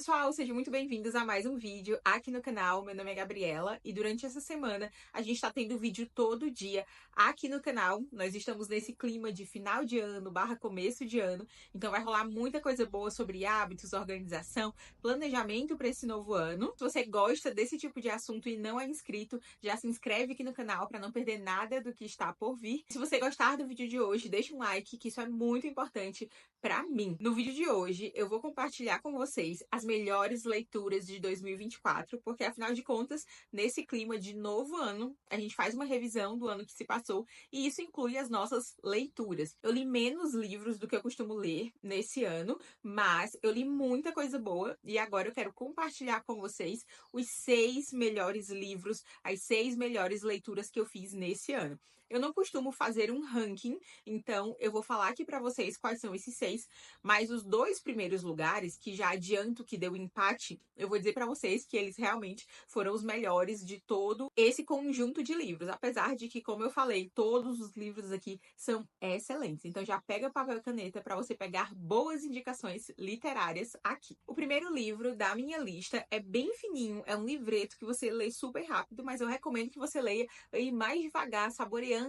pessoal, sejam muito bem-vindos a mais um vídeo aqui no canal. Meu nome é Gabriela e durante essa semana a gente tá tendo vídeo todo dia aqui no canal. Nós estamos nesse clima de final de ano / começo de ano, então vai rolar muita coisa boa sobre hábitos, organização, planejamento para esse novo ano. Se você gosta desse tipo de assunto e não é inscrito, já se inscreve aqui no canal para não perder nada do que está por vir. Se você gostar do vídeo de hoje, deixa um like, que isso é muito importante para mim. No vídeo de hoje, eu vou compartilhar com vocês as melhores leituras de 2024, porque afinal de contas, nesse clima de novo ano, a gente faz uma revisão do ano que se passou e isso inclui as nossas leituras. Eu li menos livros do que eu costumo ler nesse ano, mas eu li muita coisa boa e agora eu quero compartilhar com vocês os 6 melhores livros, as 6 melhores leituras que eu fiz nesse ano. Eu não costumo fazer um ranking, então eu vou falar aqui para vocês quais são esses 6, mas os 2 primeiros lugares, que já adianto que deu empate, eu vou dizer para vocês que eles realmente foram os melhores de todo esse conjunto de livros, apesar de que, como eu falei, todos os livros aqui são excelentes. Então já pega papel e caneta para você pegar boas indicações literárias aqui. O primeiro livro da minha lista é bem fininho, é um livreto que você lê super rápido, mas eu recomendo que você leia aí mais devagar, saboreando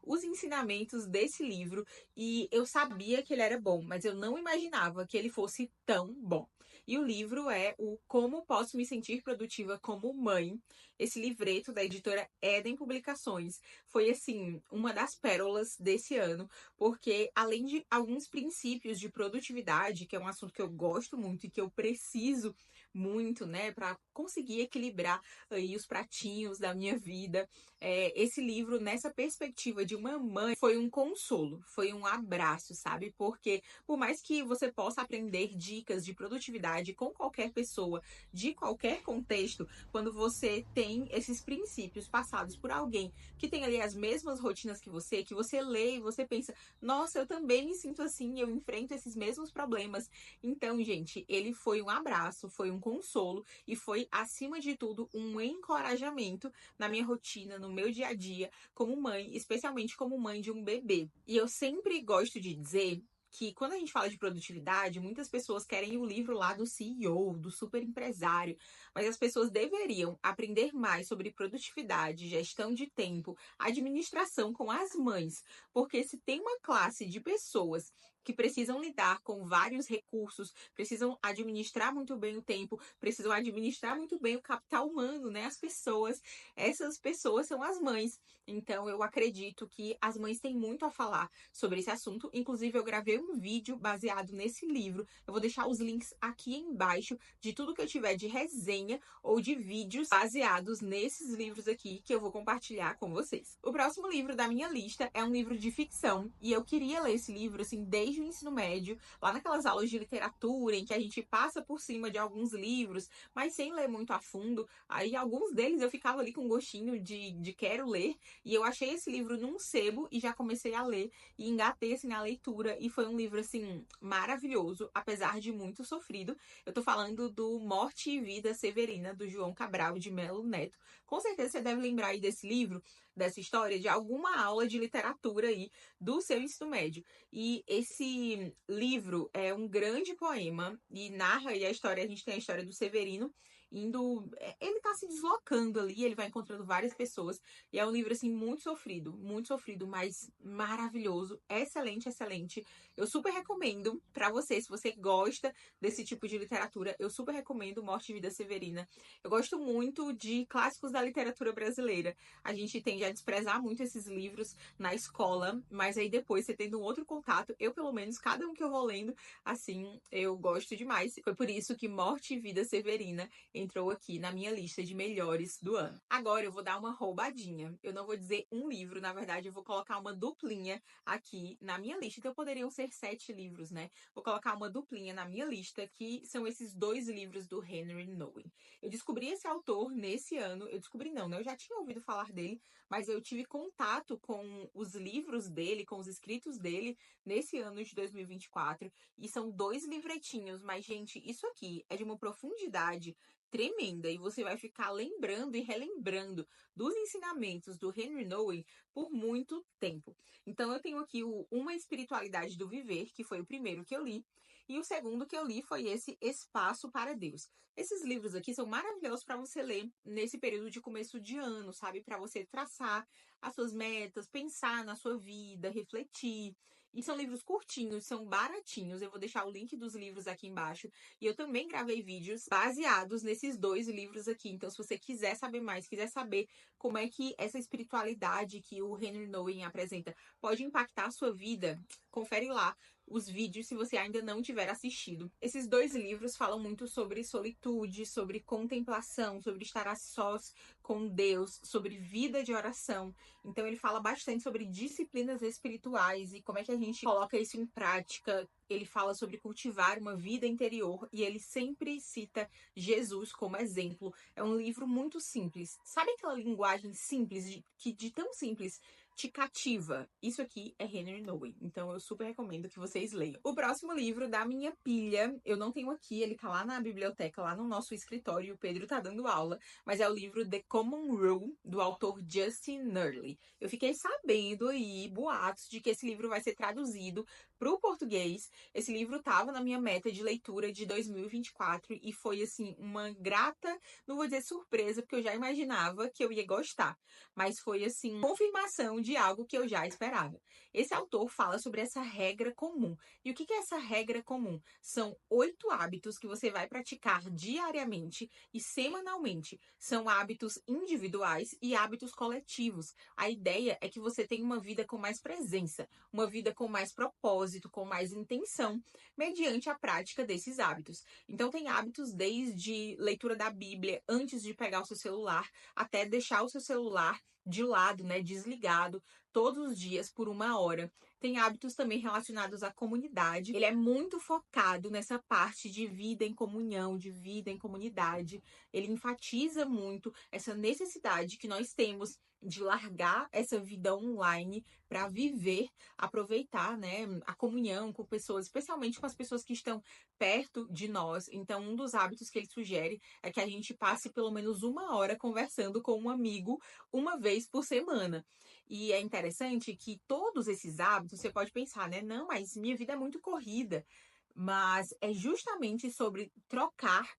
os ensinamentos desse livro. E eu sabia que ele era bom, mas eu não imaginava que ele fosse tão bom. E o livro é o Como Posso Me Sentir Produtiva como Mãe. Esse livreto da editora Eden Publicações foi, assim, uma das pérolas desse ano, porque além de alguns princípios de produtividade, que é um assunto que eu gosto muito e que eu preciso muito, né, para conseguir equilibrar aí os pratinhos da minha vida, esse livro, nessa perspectiva de uma mãe, foi um consolo, foi um abraço, sabe? Porque por mais que você possa aprender dicas de produtividade com qualquer pessoa, de qualquer contexto, quando você tem esses princípios passados por alguém que tem ali as mesmas rotinas que você lê e você pensa, nossa, eu também me sinto assim, eu enfrento esses mesmos problemas. Então, gente, ele foi um abraço, foi um consolo e foi, acima de tudo, um encorajamento na minha rotina, no meu dia a dia, como mãe, especialmente como mãe de um bebê. E eu sempre gosto de dizer que quando a gente fala de produtividade, muitas pessoas querem o livro lá do CEO, do super empresário, mas as pessoas deveriam aprender mais sobre produtividade, gestão de tempo, administração com as mães, porque se tem uma classe de pessoas que precisam lidar com vários recursos, precisam administrar muito bem o tempo, precisam administrar muito bem o capital humano, né? As pessoas, essas pessoas são as mães. Então, eu acredito que as mães têm muito a falar sobre esse assunto. Inclusive, eu gravei um vídeo baseado nesse livro. Eu vou deixar os links aqui embaixo de tudo que eu tiver de resenha ou de vídeos baseados nesses livros aqui que eu vou compartilhar com vocês. O próximo livro da minha lista é um livro de ficção e eu queria ler esse livro, assim, desde o ensino médio, lá naquelas aulas de literatura em que a gente passa por cima de alguns livros, mas sem ler muito a fundo. Aí, alguns deles eu ficava ali com gostinho de quero ler. E eu achei esse livro num sebo e já comecei a ler e engatei assim na leitura e foi um livro assim maravilhoso, apesar de muito sofrido. Eu tô falando do Morte e Vida Severina, do João Cabral de Melo Neto. Com certeza você deve lembrar aí desse livro, dessa história, de alguma aula de literatura aí do seu ensino médio. E esse livro é um grande poema e narra aí a história, a gente tem a história do Severino indo, ele tá se deslocando ali, ele vai encontrando várias pessoas e é um livro, assim, muito sofrido, mas maravilhoso, excelente, excelente. Eu super recomendo pra você, se você gosta desse tipo de literatura, eu super recomendo Morte e Vida Severina. Eu gosto muito de clássicos da literatura brasileira. A gente tende a desprezar muito esses livros na escola, mas aí depois você tendo um outro contato, eu pelo menos, cada um que eu vou lendo, assim, eu gosto demais. Foi por isso que Morte e Vida Severina entrou aqui na minha lista de melhores do ano. Agora eu vou dar uma roubadinha. Eu não vou dizer um livro, na verdade, eu vou colocar uma duplinha aqui na minha lista. Então poderiam ser 7 livros, né? Vou colocar uma duplinha na minha lista, que são esses 2 livros do Henry Nowen. Eu descobri esse autor nesse ano. Eu descobri não, né? Eu já tinha ouvido falar dele, mas eu tive contato com os livros dele, com os escritos dele nesse ano de 2024. E são 2 livretinhos, mas, gente, isso aqui é de uma profundidade tremenda e você vai ficar lembrando e relembrando dos ensinamentos do Henry Nowen por muito tempo. Então eu tenho aqui o Uma Espiritualidade do Viver, que foi o primeiro que eu li, E o segundo que eu li foi esse Espaço para Deus. Esses livros aqui são maravilhosos para você ler nesse período de começo de ano, sabe? Para você traçar as suas metas, pensar na sua vida, refletir. E são livros curtinhos, são baratinhos. Eu vou deixar o link dos livros aqui embaixo. E eu também gravei vídeos baseados nesses dois livros aqui. Então, se você quiser saber mais, quiser saber como é que essa espiritualidade que o Henry Nouwen apresenta pode impactar a sua vida, confere lá os vídeos se você ainda não tiver assistido. Esses dois livros falam muito sobre solitude, sobre contemplação, sobre estar a sós com Deus, sobre vida de oração. Então ele fala bastante sobre disciplinas espirituais e como é que a gente coloca isso em prática. Ele fala sobre cultivar uma vida interior e ele sempre cita Jesus como exemplo. É um livro muito simples. Sabe aquela linguagem simples, que de tão simples te cativa? Isso aqui é Henry Nouwen, então eu super recomendo que vocês leiam. O próximo livro da minha pilha, eu não tenho aqui, ele tá lá na biblioteca, lá no nosso escritório, o Pedro tá dando aula, mas é o livro The Common Rule, do autor Justin Nurley. Eu fiquei sabendo aí, boatos, de que esse livro vai ser traduzido para o português. Esse livro estava na minha meta de leitura de 2024 e foi, assim, uma grata, não vou dizer surpresa, porque eu já imaginava que eu ia gostar, mas foi, assim, confirmação de algo que eu já esperava. Esse autor fala sobre essa regra comum. E o que é essa regra comum? São 8 hábitos que você vai praticar diariamente e semanalmente. São hábitos individuais e hábitos coletivos. A ideia é que você tenha uma vida com mais presença, uma vida com mais propósito, com mais intenção, mediante a prática desses hábitos. Então, tem hábitos desde leitura da Bíblia antes de pegar o seu celular, até deixar o seu celular de lado, né, desligado, todos os dias por 1 hora. Tem hábitos também relacionados à comunidade. Ele é muito focado nessa parte de vida em comunhão, de vida em comunidade. Ele enfatiza muito essa necessidade que nós temos de largar essa vida online para viver, aproveitar, né, a comunhão com pessoas, especialmente com as pessoas que estão perto de nós. Então, um dos hábitos que ele sugere é que a gente passe pelo menos 1 hora conversando com um amigo 1 vez por semana. E é interessante que todos esses hábitos, você pode pensar, né, não, mas minha vida é muito corrida. Mas é justamente sobre trocar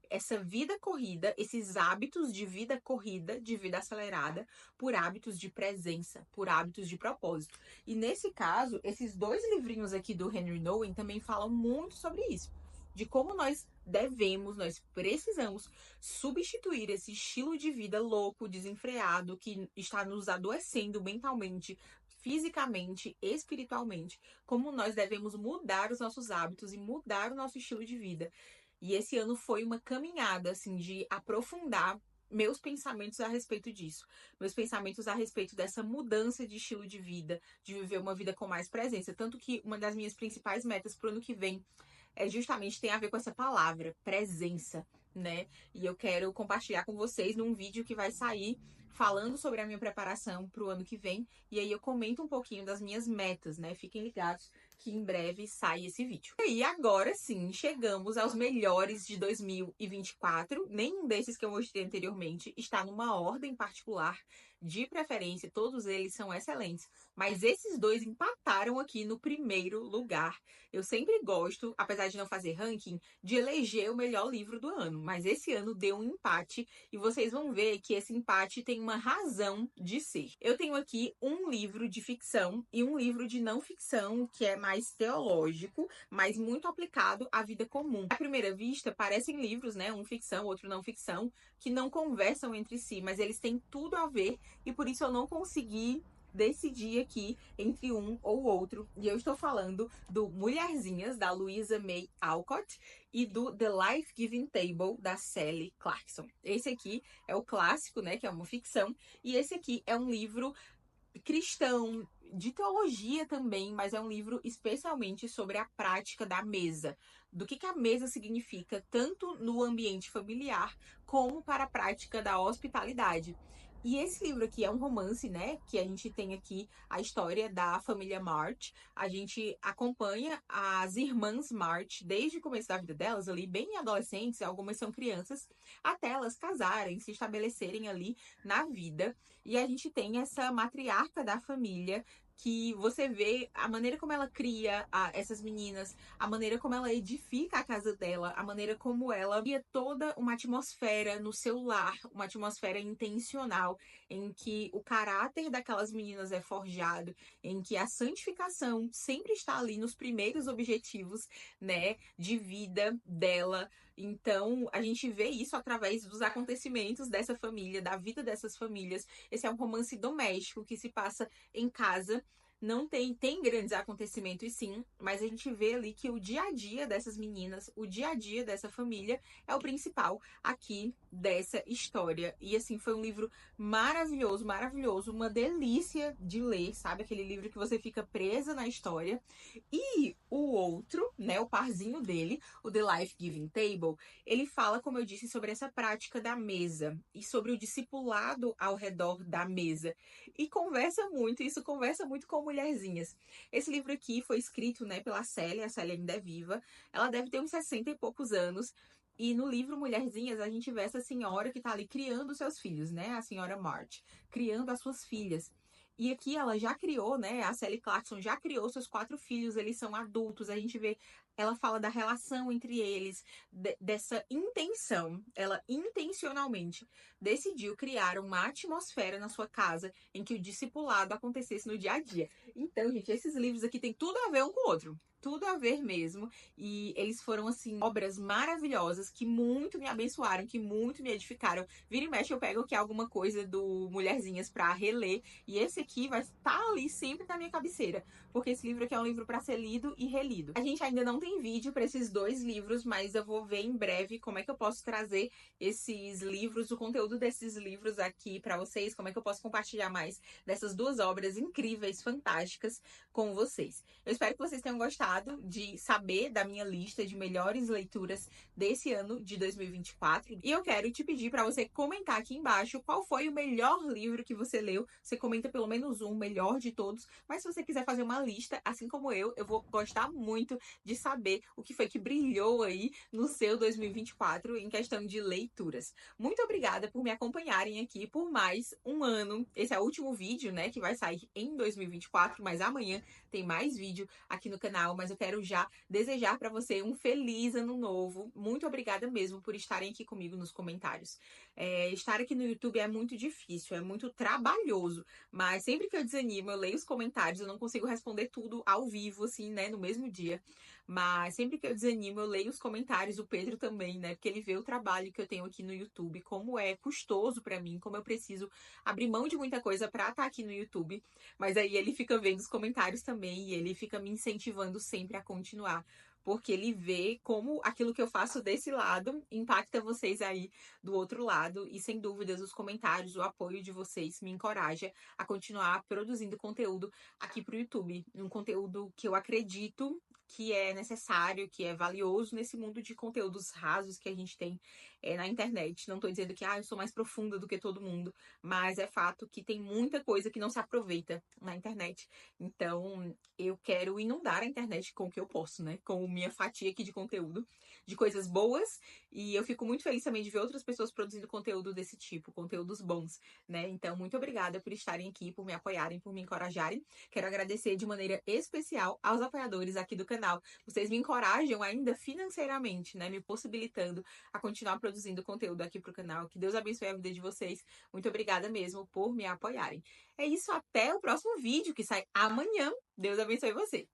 essa vida corrida, esses hábitos de vida corrida, de vida acelerada, por hábitos de presença, por hábitos de propósito. E nesse caso, esses dois livrinhos aqui do Henry Nouwen também falam muito sobre isso. De como nós nós precisamos substituir esse estilo de vida louco, desenfreado, que está nos adoecendo mentalmente, fisicamente, espiritualmente. Como nós devemos mudar os nossos hábitos e mudar o nosso estilo de vida. E esse ano foi uma caminhada, assim, de aprofundar meus pensamentos a respeito disso. Meus pensamentos a respeito dessa mudança de estilo de vida, de viver uma vida com mais presença. Tanto que uma das minhas principais metas pro ano que vem é justamente tem a ver com essa palavra, presença, né? E eu quero compartilhar com vocês num vídeo que vai sair falando sobre a minha preparação pro ano que vem. E aí eu comento um pouquinho das minhas metas, né? Fiquem ligados que em breve sai esse vídeo. E agora sim, chegamos aos melhores de 2024. Nenhum desses que eu mostrei anteriormente está numa ordem particular. De preferência, todos eles são excelentes. Mas esses dois empataram aqui no primeiro lugar. Eu sempre gosto, apesar de não fazer ranking, de eleger o melhor livro do ano. Mas esse ano deu um empate e vocês vão ver que esse empate tem uma razão de ser. Eu tenho aqui um livro de ficção e um livro de não ficção, que é mais teológico, mas muito aplicado à vida comum. À primeira vista, parecem livros, né? Um ficção, outro não ficção, que não conversam entre si, mas eles têm tudo a ver e por isso eu não consegui decidir aqui entre um ou outro. E eu estou falando do Mulherzinhas, da Louisa May Alcott, e do The Life Giving Table, da Sally Clarkson. Esse aqui é o clássico, né, que é uma ficção, e esse aqui é um livro cristão, de teologia também, mas é um livro especialmente sobre a prática da mesa. Do que a mesa significa, tanto no ambiente familiar, como para a prática da hospitalidade. E esse livro aqui é um romance, né? Que a gente tem aqui a história da família March. A gente acompanha as irmãs March desde o começo da vida delas, ali bem adolescentes, algumas são crianças, até elas casarem, se estabelecerem ali na vida. E a gente tem essa matriarca da família que você vê a maneira como ela cria essas meninas, a maneira como ela edifica a casa dela, a maneira como ela cria toda uma atmosfera no seu lar, uma atmosfera intencional, em que o caráter daquelas meninas é forjado, em que a santificação sempre está ali nos primeiros objetivos, né, de vida dela. Então, a gente vê isso através dos acontecimentos dessa família, da vida dessas famílias. Esse é um romance doméstico que se passa em casa. Não tem grandes acontecimentos, sim, mas a gente vê ali que o dia a dia dessas meninas, o dia a dia dessa família é o principal aqui dessa história. E assim, foi um livro maravilhoso, maravilhoso, uma delícia de ler, sabe? Aquele livro que você fica presa na história. E o outro, né, o parzinho dele, o The Life Giving Table, ele fala, como eu disse, sobre essa prática da mesa e sobre o discipulado ao redor da mesa. E conversa muito, isso conversa muito com Mulherzinhas. Esse livro aqui foi escrito, né, pela Célia, a Célia ainda é viva. Ela deve ter uns 60 e poucos anos. E no livro Mulherzinhas, a gente vê essa senhora que tá ali criando seus filhos, né? A senhora March, criando as suas filhas. E aqui ela já criou, né? A Sally Clarkson já criou seus 4 filhos, eles são adultos. A gente vê, ela fala da relação entre eles, dessa intenção. Ela intencionalmente decidiu criar uma atmosfera na sua casa em que o discipulado acontecesse no dia a dia. Então, gente, esses livros aqui têm tudo a ver um com o outro. Tudo a ver mesmo. E eles foram, assim, obras maravilhosas que muito me abençoaram, que muito me edificaram. Vira e mexe, eu pego aqui alguma coisa do Mulherzinhas pra reler. E esse aqui vai estar ali sempre na minha cabeceira, porque esse livro aqui é um livro para ser lido e relido. A gente ainda não tem vídeo para esses 2 livros, mas eu vou ver em breve como é que eu posso trazer esses livros, o conteúdo desses livros aqui para vocês, como é que eu posso compartilhar mais dessas 2 obras incríveis, fantásticas com vocês. Eu espero que vocês tenham gostado de saber da minha lista de melhores leituras desse ano de 2024. E eu quero te pedir para você comentar aqui embaixo qual foi o melhor livro que você leu. Você comenta pelo menos um, melhor de todos. Mas se você quiser fazer uma lista, assim como eu vou gostar muito de saber o que foi que brilhou aí no seu 2024 em questão de leituras. Muito obrigada por me acompanharem aqui por mais um ano. Esse é o último vídeo, né, que vai sair em 2024, mas amanhã tem mais vídeo aqui no canal. Mas eu quero já desejar para você um feliz ano novo. Muito obrigada mesmo por estarem aqui comigo nos comentários. Estar aqui no YouTube é muito difícil, é muito trabalhoso, mas sempre que eu desanimo, eu leio os comentários, eu não consigo responder tudo ao vivo, assim, né, no mesmo dia. Mas sempre que eu desanimo, eu leio os comentários, o Pedro também, né, porque ele vê o trabalho que eu tenho aqui no YouTube, como é custoso pra mim, como eu preciso abrir mão de muita coisa pra estar aqui no YouTube. Mas aí ele fica vendo os comentários também e ele fica me incentivando sempre a continuar, porque ele vê como aquilo que eu faço desse lado impacta vocês aí do outro lado. E sem dúvidas, os comentários, o apoio de vocês me encoraja a continuar produzindo conteúdo aqui pro YouTube. Um conteúdo que eu acredito que é necessário, que é valioso nesse mundo de conteúdos rasos que a gente tem na internet. Não tô dizendo que eu sou mais profunda do que todo mundo, mas é fato que tem muita coisa que não se aproveita na internet. Então, eu quero inundar a internet com o que eu posso, né? Com minha fatia aqui de conteúdo, de coisas boas. E eu fico muito feliz também de ver outras pessoas produzindo conteúdo desse tipo, conteúdos bons, né? Então, muito obrigada por estarem aqui, por me apoiarem, por me encorajarem. Quero agradecer de maneira especial aos apoiadores aqui do canal. Vocês me encorajam ainda financeiramente, né? Me possibilitando a continuar produzindo conteúdo aqui pro canal. Que Deus abençoe a vida de vocês. Muito obrigada mesmo por me apoiarem. É isso, até o próximo vídeo que sai amanhã. Deus abençoe você.